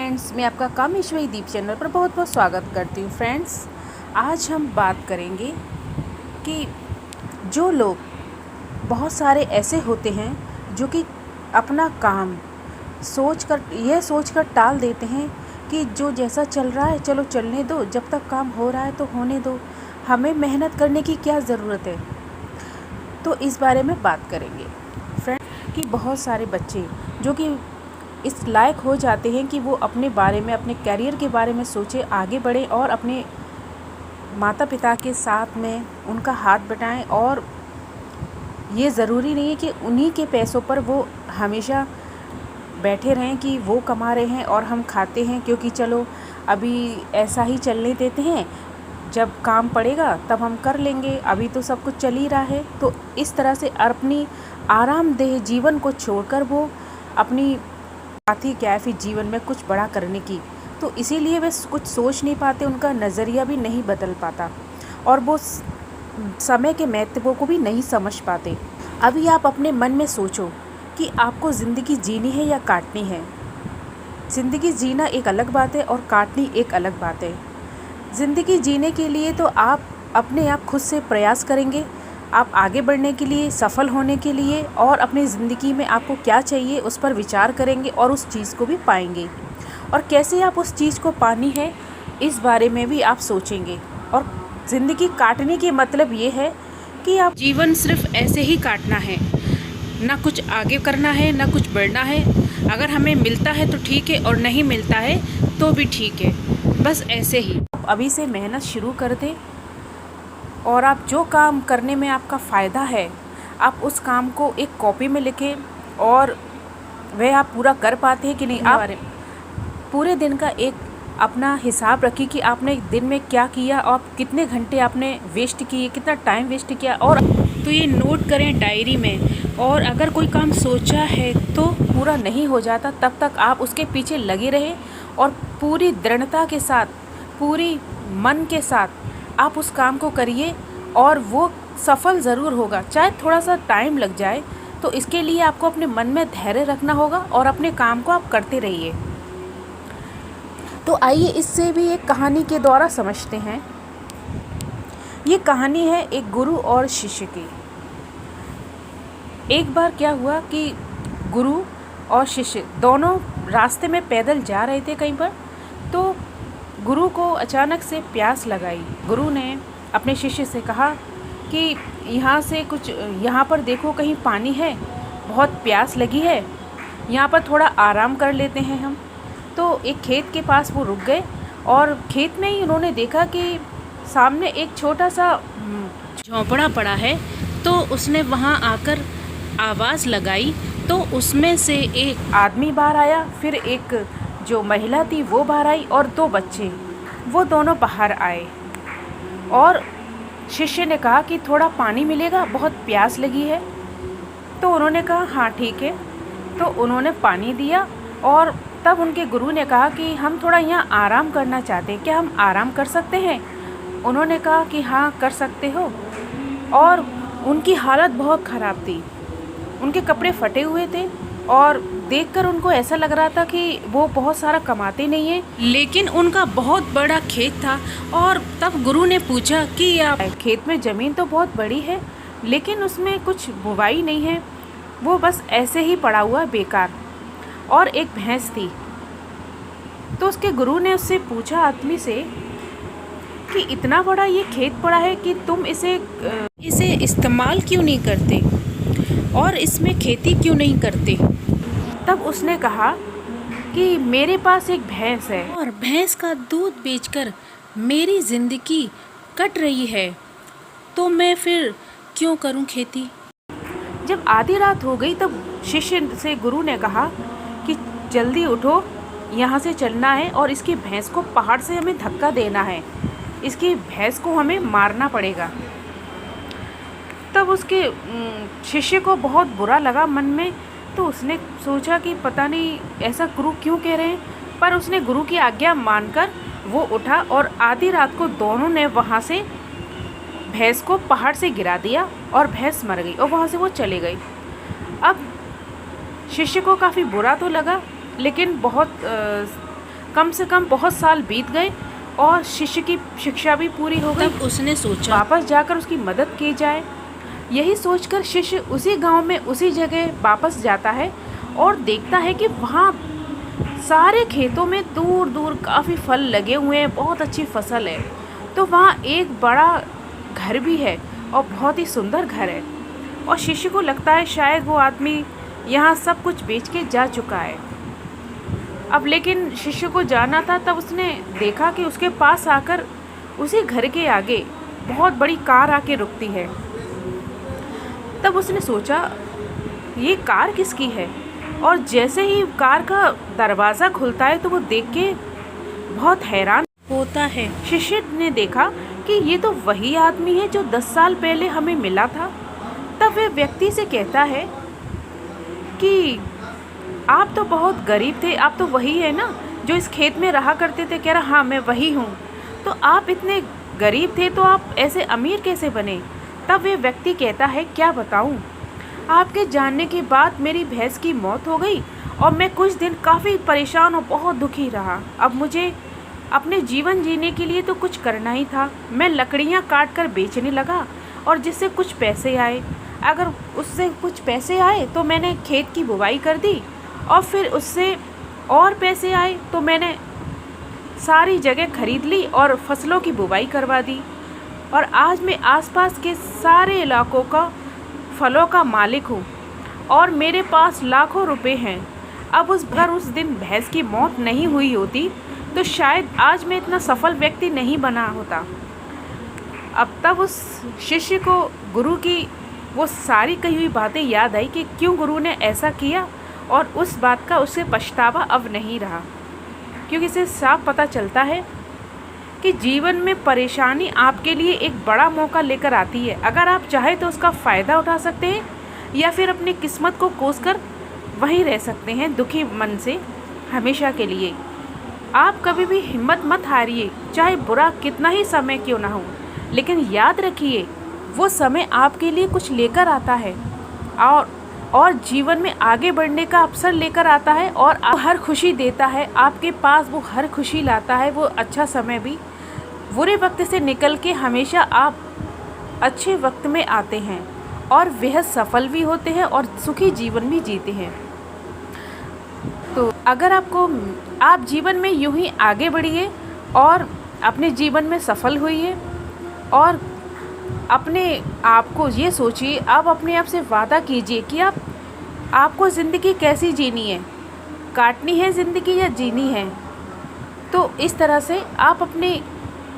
Friends, मैं आपका कामेश्वरी दीप channel पर बहुत बहुत स्वागत करती हूँ। फ्रेंड्स, आज हम बात करेंगे कि जो लोग बहुत सारे ऐसे होते हैं जो कि अपना काम सोच कर टाल देते हैं कि जो जैसा चल रहा है चलो चलने दो, जब तक काम हो रहा है तो होने दो, हमें मेहनत करने की क्या ज़रूरत है। तो इस बारे में बात करेंगे फ्रेंड कि बहुत सारे बच्चे जो कि इस लायक हो जाते हैं कि वो अपने बारे में, अपने करियर के बारे में सोचे, आगे बढ़ें और अपने माता पिता के साथ में उनका हाथ बटाएं। और ये ज़रूरी नहीं है कि उन्हीं के पैसों पर वो हमेशा बैठे रहें कि वो कमा रहे हैं और हम खाते हैं, क्योंकि चलो अभी ऐसा ही चलने देते हैं, जब काम पड़ेगा तब हम कर लेंगे, अभी तो सब कुछ चल ही रहा है। तो इस तरह से अपनी आरामदेह जीवन को छोड़कर वो अपनी साथ ही क्या है फिर जीवन में कुछ बड़ा करने की, तो इसीलिए वे कुछ सोच नहीं पाते, उनका नज़रिया भी नहीं बदल पाता और वो समय के महत्व को भी नहीं समझ पाते। अभी आप अपने मन में सोचो कि आपको ज़िंदगी जीनी है या काटनी है। ज़िंदगी जीना एक अलग बात है और काटनी एक अलग बात है। ज़िंदगी जीने के लिए तो आप अपने आप खुद से प्रयास करेंगे, आप आगे बढ़ने के लिए, सफल होने के लिए, और अपनी ज़िंदगी में आपको क्या चाहिए उस पर विचार करेंगे और उस चीज़ को भी पाएंगे। और कैसे आप उस चीज़ को पानी है इस बारे में भी आप सोचेंगे। और ज़िंदगी काटने के मतलब ये है कि आप जीवन सिर्फ ऐसे ही काटना है, ना कुछ आगे करना है ना कुछ बढ़ना है। अगर हमें मिलता है तो ठीक है और नहीं मिलता है तो भी ठीक है, बस ऐसे ही। आप अभी से मेहनत शुरू कर दें और आप जो काम करने में आपका फ़ायदा है आप उस काम को एक कॉपी में लिखें और वह आप पूरा कर पाते हैं कि नहीं। आप पूरे दिन का एक अपना हिसाब रखिए कि आपने दिन में क्या किया और कितने घंटे आपने वेस्ट किए, कितना टाइम वेस्ट किया, और तो ये नोट करें डायरी में। और अगर कोई काम सोचा है तो पूरा नहीं हो जाता तब तक आप उसके पीछे लगे रहें और पूरी दृढ़ता के साथ, पूरी मन के साथ आप उस काम को करिए और वो सफल ज़रूर होगा, चाहे थोड़ा सा टाइम लग जाए। तो इसके लिए आपको अपने मन में धैर्य रखना होगा और अपने काम को आप करते रहिए। तो आइए इससे भी एक कहानी के द्वारा समझते हैं। ये कहानी है एक गुरु और शिष्य की। एक बार क्या हुआ कि गुरु और शिष्य दोनों रास्ते में पैदल जा रहे थे कहीं पर, तो गुरु को अचानक से प्यास लगाई। गुरु ने अपने शिष्य से कहा कि यहाँ पर देखो कहीं पानी है, बहुत प्यास लगी है, यहाँ पर थोड़ा आराम कर लेते हैं हम। तो एक खेत के पास वो रुक गए और खेत में ही उन्होंने देखा कि सामने एक छोटा सा झोंपड़ा पड़ा है। तो उसने वहाँ आकर आवाज़ लगाई तो उसमें से एक आदमी बाहर आया, फिर एक जो महिला थी वो बाहर आई और दो बच्चे, वो दोनों बाहर आए। और शिष्य ने कहा कि थोड़ा पानी मिलेगा, बहुत प्यास लगी है। तो उन्होंने कहा हाँ ठीक है। तो उन्होंने पानी दिया और तब उनके गुरु ने कहा कि हम थोड़ा यहाँ आराम करना चाहते हैं, क्या हम आराम कर सकते हैं। उन्होंने कहा कि हाँ कर सकते हो। और उनकी हालत बहुत ख़राब थी, उनके कपड़े फटे हुए थे और देखकर उनको ऐसा लग रहा था कि वो बहुत सारा कमाते नहीं हैं, लेकिन उनका बहुत बड़ा खेत था। और तब गुरु ने पूछा कि आप खेत में ज़मीन तो बहुत बड़ी है लेकिन उसमें कुछ बुवाई नहीं है, वो बस ऐसे ही पड़ा हुआ बेकार। और एक भैंस थी। तो उसके गुरु ने उससे पूछा आदमी से कि इतना बड़ा ये खेत पड़ा है कि तुम इसे इस्तेमाल क्यों नहीं करते और इसमें खेती क्यों नहीं करते। तब उसने कहा कि मेरे पास एक भैंस है और भैंस का दूध बेचकर मेरी ज़िंदगी कट रही है, तो मैं फिर क्यों करूं खेती। जब आधी रात हो गई तब शिष्य से गुरु ने कहा कि जल्दी उठो, यहाँ से चलना है और इसकी भैंस को पहाड़ से हमें धक्का देना है, इसकी भैंस को हमें मारना पड़ेगा। तब उसके शिष्य को बहुत बुरा लगा मन में। तो उसने सोचा कि पता नहीं ऐसा गुरु क्यों कह रहे हैं, पर उसने गुरु की आज्ञा मानकर वो उठा और आधी रात को दोनों ने वहाँ से भैंस को पहाड़ से गिरा दिया और भैंस मर गई और वहाँ से वो चले गई। अब शिष्य को काफ़ी बुरा तो लगा लेकिन बहुत कम से कम बहुत साल बीत गए और शिष्य की शिक्षा भी पूरी हो गई। तब उसने सोचा वापस जाकर उसकी मदद की जाए। यही सोचकर शिष्य उसी गांव में उसी जगह वापस जाता है और देखता है कि वहाँ सारे खेतों में दूर दूर काफ़ी फल लगे हुए हैं, बहुत अच्छी फसल है। तो वहाँ एक बड़ा घर भी है और बहुत ही सुंदर घर है। और शिष्य को लगता है शायद वो आदमी यहाँ सब कुछ बेच के जा चुका है। अब लेकिन शिष्य को जाना था, तब उसने देखा कि उसके पास आकर उसी घर के आगे बहुत बड़ी कार आके रुकती है। तब उसने सोचा ये कार किसकी है, और जैसे ही कार का दरवाज़ा खुलता है तो वो देख के बहुत हैरान होता है। शिष्य ने देखा कि ये तो वही आदमी है जो 10 साल पहले हमें मिला था। तब वह व्यक्ति से कहता है कि आप तो बहुत गरीब थे, आप तो वही है ना जो इस खेत में रहा करते थे। कह रहा हाँ मैं वही हूँ। तो आप इतने गरीब थे तो आप ऐसे अमीर कैसे बने? तब वह व्यक्ति कहता है क्या बताऊँ, आपके जानने के बाद मेरी भैंस की मौत हो गई और मैं कुछ दिन काफ़ी परेशान और बहुत दुखी रहा। अब मुझे अपने जीवन जीने के लिए तो कुछ करना ही था। मैं लकड़ियाँ काट कर बेचने लगा और जिससे कुछ पैसे आए, अगर उससे कुछ पैसे आए तो मैंने खेत की बुवाई कर दी और फिर उससे और पैसे आए तो मैंने सारी जगह खरीद ली और फसलों की बुवाई करवा दी। और आज मैं आसपास के सारे इलाकों का फलों का मालिक हूँ और मेरे पास लाखों रुपए हैं। अब उस दिन भैंस की मौत नहीं हुई होती तो शायद आज मैं इतना सफल व्यक्ति नहीं बना होता। अब तब उस शिष्य को गुरु की वो सारी कही हुई बातें याद आई कि क्यों गुरु ने ऐसा किया, और उस बात का उसे पछतावा अब नहीं रहा, क्योंकि इसे साफ पता चलता है कि जीवन में परेशानी आपके लिए एक बड़ा मौका लेकर आती है। अगर आप चाहे तो उसका फ़ायदा उठा सकते हैं या फिर अपनी किस्मत को कोस कर वहीं रह सकते हैं दुखी मन से हमेशा के लिए। आप कभी भी हिम्मत मत हारिए, चाहे बुरा कितना ही समय क्यों ना हो, लेकिन याद रखिए वो समय आपके लिए कुछ लेकर आता है और जीवन में आगे बढ़ने का अवसर लेकर आता है और हर खुशी देता है। आपके पास वो हर खुशी लाता है। वो अच्छा समय भी बुरे वक्त से निकल के हमेशा आप अच्छे वक्त में आते हैं और वह सफल भी होते हैं और सुखी जीवन भी जीते हैं। तो अगर आप जीवन में यूं ही आगे बढ़िए और अपने जीवन में सफल होइए और अपने आप को ये सोचिए, आप अपने आप से वादा कीजिए कि आपको ज़िंदगी कैसी जीनी है, काटनी है ज़िंदगी या जीनी है। तो इस तरह से आप अपने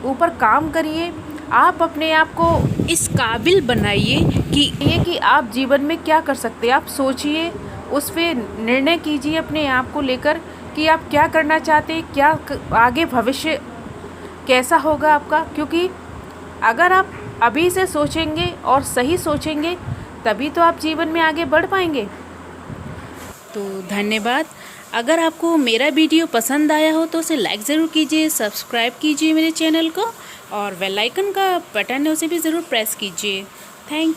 ऊपर काम करिए, आप अपने आप को इस काबिल बनाइए कि आप जीवन में क्या कर सकते हैं। आप सोचिए, उस पे निर्णय कीजिए अपने आप को लेकर कि आप क्या करना चाहते हैं, क्या आगे भविष्य कैसा होगा आपका। क्योंकि अगर आप अभी से सोचेंगे और सही सोचेंगे तभी तो आप जीवन में आगे बढ़ पाएंगे। तो धन्यवाद। अगर आपको मेरा वीडियो पसंद आया हो तो उसे लाइक ज़रूर कीजिए, सब्सक्राइब कीजिए मेरे चैनल को और बेल आइकन का बटन है उसे भी ज़रूर प्रेस कीजिए। थैंक